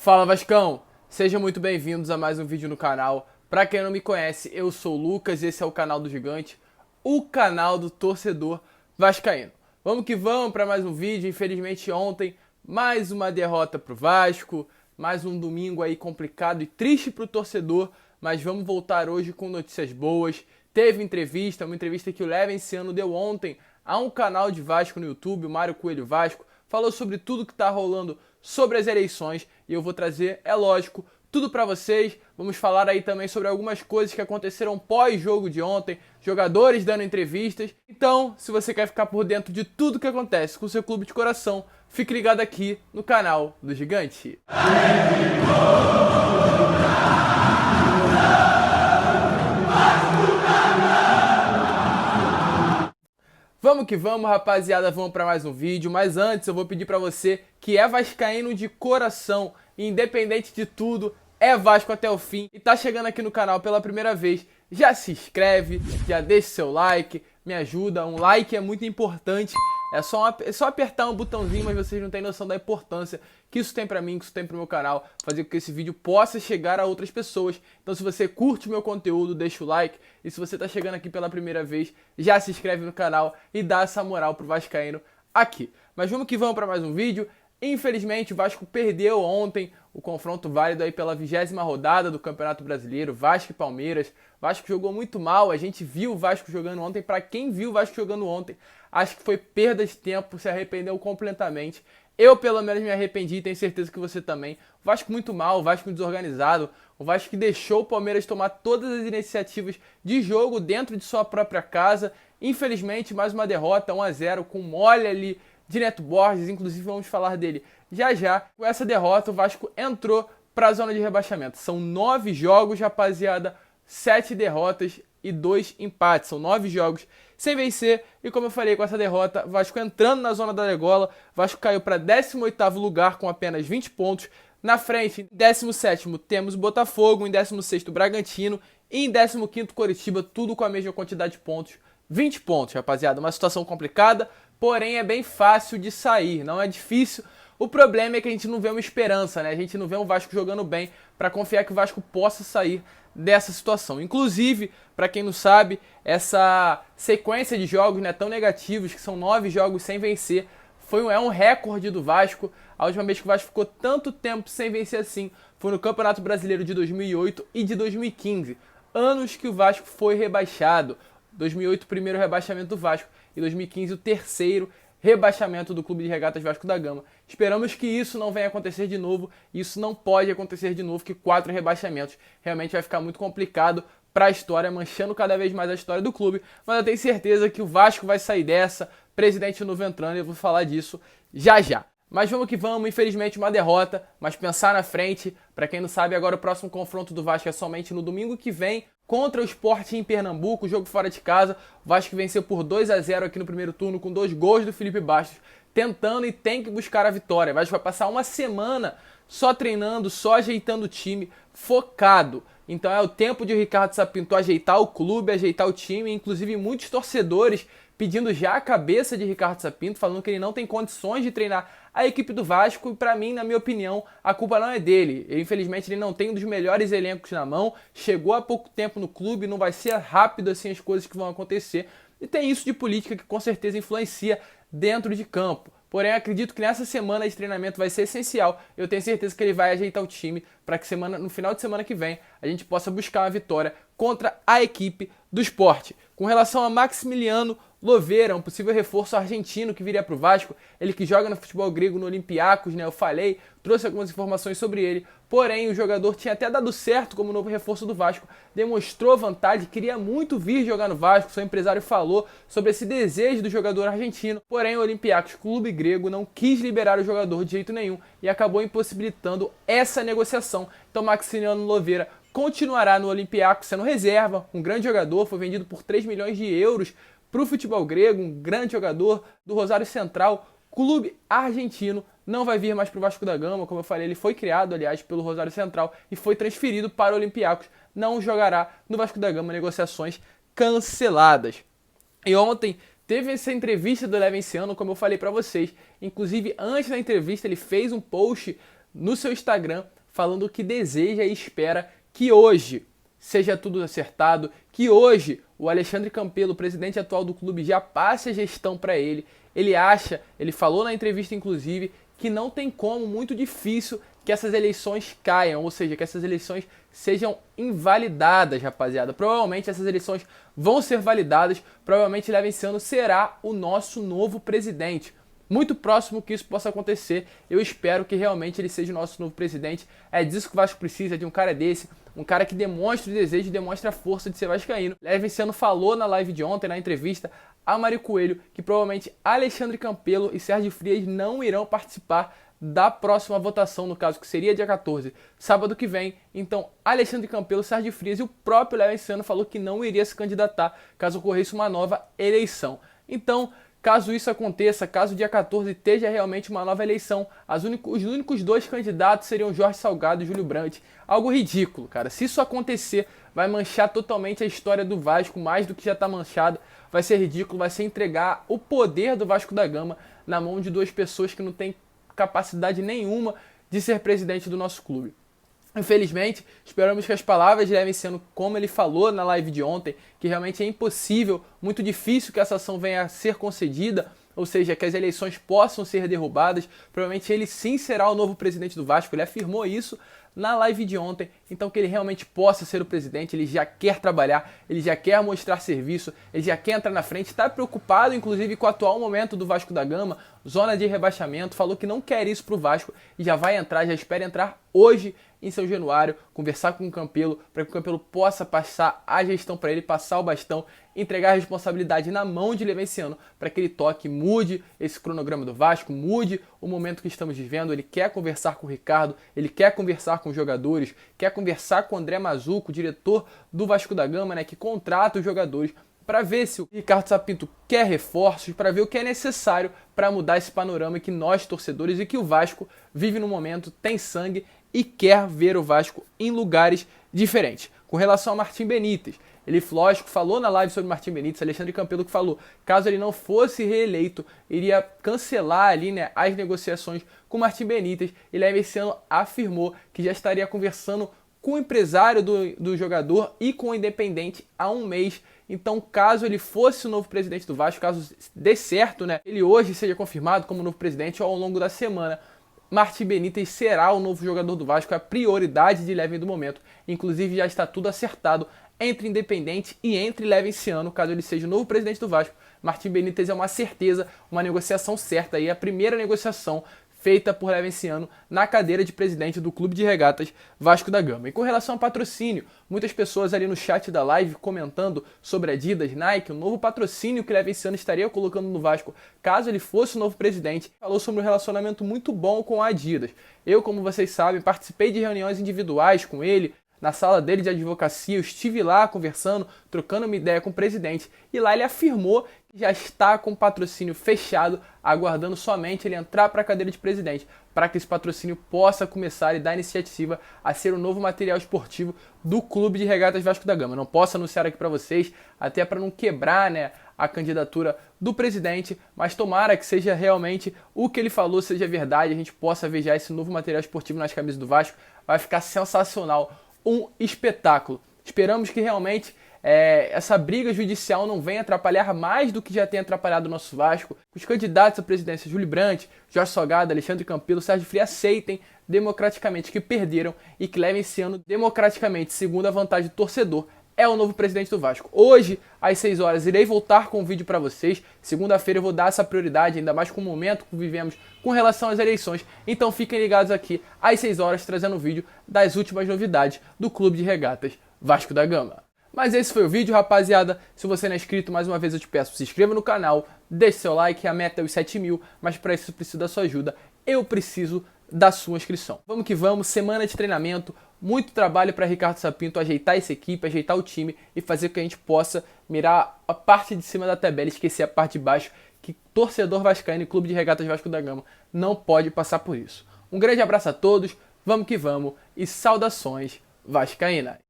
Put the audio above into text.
Fala Vascão, sejam muito bem-vindos a mais um vídeo no canal. Pra quem não me conhece, eu sou o Lucas e esse é o canal do Gigante, o canal do torcedor vascaíno. Vamos que vamos para mais um vídeo. Infelizmente ontem, mais uma derrota pro Vasco, mais um domingo aí complicado e triste pro torcedor, mas vamos voltar hoje com notícias boas. Teve entrevista, uma entrevista que o Levenciano deu ontem a um canal de Vasco no YouTube, o Mário Coelho Vasco, falou sobre tudo que tá rolando sobre as eleições e eu vou trazer, é lógico, tudo pra vocês. Vamos falar aí também sobre algumas coisas que aconteceram pós-jogo de ontem, jogadores dando entrevistas. Então, se você quer ficar por dentro de tudo que acontece com o seu clube de coração, fique ligado aqui no canal do Gigante. Vamos que vamos, rapaziada, vamos para mais um vídeo, mas antes eu vou pedir para você que é vascaíno de coração, independente de tudo, é Vasco até o fim e tá chegando aqui no canal pela primeira vez, já se inscreve, já deixa seu like, me ajuda, um like é muito importante, é só apertar um botãozinho, mas vocês não têm noção da importância que isso tem pra mim, que isso tem pro meu canal, fazer com que esse vídeo possa chegar a outras pessoas. Então se você curte o meu conteúdo, deixa o like, e se você tá chegando aqui pela primeira vez, já se inscreve no canal e dá essa moral pro vascaíno aqui. Mas vamos que vamos para mais um vídeo. Infelizmente o Vasco perdeu ontem o confronto válido aí pela 20ª rodada do Campeonato Brasileiro, Vasco e Palmeiras. Vasco jogou muito mal, a gente viu o Vasco jogando ontem. Para quem viu o Vasco jogando ontem, acho que foi perda de tempo, se arrependeu completamente. Eu pelo menos me arrependi, tenho certeza que você também. O Vasco muito mal, o Vasco desorganizado, o Vasco que deixou o Palmeiras tomar todas as iniciativas de jogo dentro de sua própria casa. Infelizmente mais uma derrota, 1-0 com mole ali de Neto Borges, inclusive vamos falar dele já já. Com essa derrota o Vasco entrou para a zona de rebaixamento. São 9 jogos, rapaziada, 7 derrotas e 2 empates. São 9 jogos sem vencer e, como eu falei, com essa derrota, Vasco entrando na zona da degola. Vasco caiu para 18º lugar com apenas 20 pontos. Na frente, em 17º temos o Botafogo, em 16º Bragantino e em 15º Coritiba, tudo com a mesma quantidade de pontos. 20 pontos, rapaziada, uma situação complicada, porém é bem fácil de sair, não é difícil. O problema é que a gente não vê uma esperança, né? A gente não vê um Vasco jogando bem para confiar que o Vasco possa sair dessa situação. Inclusive, para quem não sabe, essa sequência de jogos, né, tão negativos, que são 9 jogos sem vencer, é um recorde do Vasco. A última vez que o Vasco ficou tanto tempo sem vencer assim foi no Campeonato Brasileiro de 2008 e de 2015. Anos que o Vasco foi rebaixado. 2008 o primeiro rebaixamento do Vasco e 2015 o terceiro rebaixamento do Clube de Regatas Vasco da Gama. Esperamos que isso não venha acontecer de novo. Isso não pode acontecer de novo, que 4 rebaixamentos realmente vai ficar muito complicado para a história, manchando cada vez mais a história do clube. Mas eu tenho certeza que o Vasco vai sair dessa, presidente novo entrando, e eu vou falar disso já já. Mas vamos que vamos, infelizmente uma derrota, mas pensar na frente. Para quem não sabe, agora o próximo confronto do Vasco é somente no domingo que vem, contra o Sport em Pernambuco, jogo fora de casa. O Vasco venceu por 2-0 aqui no primeiro turno, com 2 gols do Felipe Bastos, tentando e tem que buscar a vitória. O Vasco vai passar uma semana só treinando, só ajeitando o time, focado. Então é o tempo de o Ricardo Sapinto ajeitar o clube, ajeitar o time, inclusive muitos torcedores pedindo já a cabeça de Ricardo Sapinto, falando que ele não tem condições de treinar a equipe do Vasco, e para mim, na minha opinião, a culpa não é dele. Infelizmente ele não tem um dos melhores elencos na mão, chegou há pouco tempo no clube, não vai ser rápido assim as coisas que vão acontecer, e tem isso de política que com certeza influencia dentro de campo. Porém, acredito que nessa semana de treinamento vai ser essencial. Eu tenho certeza que ele vai ajeitar o time para que no final de semana que vem a gente possa buscar uma vitória contra a equipe do Sport. Com relação a Maximiliano Loveira, um possível reforço argentino que viria para o Vasco, ele que joga no futebol grego no Olympiacos, né? Eu falei, trouxe algumas informações sobre ele, porém o jogador tinha até dado certo como novo reforço do Vasco, demonstrou vantagem, queria muito vir jogar no Vasco, seu empresário falou sobre esse desejo do jogador argentino, porém o Olympiacos, clube grego, não quis liberar o jogador de jeito nenhum e acabou impossibilitando essa negociação. Então Maximiliano Loveira continuará no Olympiacos sendo reserva, um grande jogador, foi vendido por 3 milhões de euros para o futebol grego, um grande jogador do Rosário Central, clube argentino, não vai vir mais para o Vasco da Gama, como eu falei, ele foi criado, aliás, pelo Rosário Central e foi transferido para o Olympiacos, não jogará no Vasco da Gama, negociações canceladas. E ontem teve essa entrevista do Levenciano, como eu falei para vocês, inclusive antes da entrevista ele fez um post no seu Instagram falando que deseja e espera que hoje seja tudo acertado, que hoje o Alexandre Campelo, presidente atual do clube, já passe a gestão para ele. Ele falou na entrevista inclusive, que não tem como, muito difícil, que essas eleições caiam, ou seja, que essas eleições sejam invalidadas, rapaziada. Provavelmente essas eleições vão ser validadas, provavelmente Levinciano será o nosso novo presidente. Muito próximo que isso possa acontecer, eu espero que realmente ele seja o nosso novo presidente. É disso que o Vasco precisa, de um cara desse, um cara que demonstre o desejo, demonstre a força de ser vascaíno. Levinciano falou na live de ontem, na entrevista, a Mari Coelho, que provavelmente Alexandre Campelo e Sérgio Frias não irão participar da próxima votação, no caso que seria dia 14, sábado que vem. Então, Alexandre Campelo, Sérgio Frias e o próprio Levinciano falou que não iria se candidatar caso ocorresse uma nova eleição. Então, caso isso aconteça, caso dia 14 esteja realmente uma nova eleição, os únicos dois candidatos seriam Jorge Salgado e Júlio Brandt. Algo ridículo, cara. Se isso acontecer, vai manchar totalmente a história do Vasco, mais do que já está manchado. Vai ser ridículo, vai ser entregar o poder do Vasco da Gama na mão de duas pessoas que não têm capacidade nenhuma de ser presidente do nosso clube. Infelizmente, esperamos que as palavras de Levinciano, como ele falou na live de ontem, que realmente é impossível, muito difícil que essa ação venha a ser concedida, ou seja, que as eleições possam ser derrubadas. Provavelmente ele sim será o novo presidente do Vasco, ele afirmou isso na live de ontem, então que ele realmente possa ser o presidente. Ele já quer trabalhar, ele já quer mostrar serviço, ele já quer entrar na frente, está preocupado inclusive com o atual momento do Vasco da Gama, zona de rebaixamento, falou que não quer isso para o Vasco e já vai entrar, já espera entrar hoje em São Januário, conversar com o Campelo, para que o Campelo possa passar a gestão para ele, passar o bastão, entregar a responsabilidade na mão de Levinciano, para que ele toque, mude esse cronograma do Vasco, mude o momento que estamos vivendo. Ele quer conversar com o Ricardo, ele quer conversar com os jogadores, quer conversar com o André Mazuco, diretor do Vasco da Gama, né, que contrata os jogadores, para ver se o Ricardo Sapinto quer reforços, para ver o que é necessário para mudar esse panorama que nós, torcedores, e que o Vasco vive no momento, tem sangue e quer ver o Vasco em lugares diferentes. Com relação a Martim Benítez, ele, lógico, falou na live sobre Martim Benítez, Alexandre Campelo que falou, caso ele não fosse reeleito, iria cancelar ali, né, as negociações com Martim Benítez, e Levinciano afirmou que já estaria conversando com o empresário do jogador e com o Independente há um mês. Então, caso ele fosse o novo presidente do Vasco, caso dê certo, né, ele hoje seja confirmado como novo presidente ou ao longo da semana, Martim Benítez será o novo jogador do Vasco, é a prioridade de Levin do momento. Inclusive já está tudo acertado entre Independente e entre Levinciano, caso ele seja o novo presidente do Vasco. Martim Benítez é uma certeza, uma negociação certa, e a primeira negociação feita por Levinciano na cadeira de presidente do Clube de Regatas Vasco da Gama. E com relação ao patrocínio, muitas pessoas ali no chat da live comentando sobre a Adidas, Nike, o novo patrocínio que Levinciano estaria colocando no Vasco caso ele fosse o novo presidente. Falou sobre um relacionamento muito bom com a Adidas. Eu, como vocês sabem, participei de reuniões individuais com ele, na sala dele de advocacia, eu estive lá conversando, trocando uma ideia com o presidente, e lá ele afirmou que já está com o patrocínio fechado, aguardando somente ele entrar para a cadeira de presidente, para que esse patrocínio possa começar e dar iniciativa a ser o novo material esportivo do Clube de Regatas Vasco da Gama. Não posso anunciar aqui para vocês, até para não quebrar, né, a candidatura do presidente, mas tomara que seja realmente o que ele falou, seja verdade, a gente possa ver já esse novo material esportivo nas camisas do Vasco. Vai ficar sensacional, um espetáculo. Esperamos que realmente essa briga judicial não venha atrapalhar mais do que já tem atrapalhado o nosso Vasco. Os candidatos à presidência, Júlio Brandt, Jorge Salgado, Alexandre Campelo, Sérgio Frias, aceitem democraticamente que perderam e que levem esse ano democraticamente, segundo a vantagem do torcedor, é o novo presidente do Vasco. Hoje, às 6 horas, irei voltar com um vídeo para vocês. Segunda-feira eu vou dar essa prioridade, ainda mais com o momento que vivemos com relação às eleições. Então fiquem ligados aqui às 6 horas, trazendo um vídeo das últimas novidades do Clube de Regatas Vasco da Gama. Mas esse foi o vídeo, rapaziada. Se você não é inscrito, mais uma vez eu te peço, se inscreva no canal, deixe seu like, a meta é os 7.000, mas para isso eu preciso da sua ajuda. Eu preciso da sua inscrição. Vamos que vamos, semana de treinamento, muito trabalho para Ricardo Sapinto ajeitar essa equipe, ajeitar o time e fazer com que a gente possa mirar a parte de cima da tabela e esquecer a parte de baixo, que torcedor vascaíno e Clube de Regatas Vasco da Gama não pode passar por isso. Um grande abraço a todos, vamos que vamos e saudações vascaínas!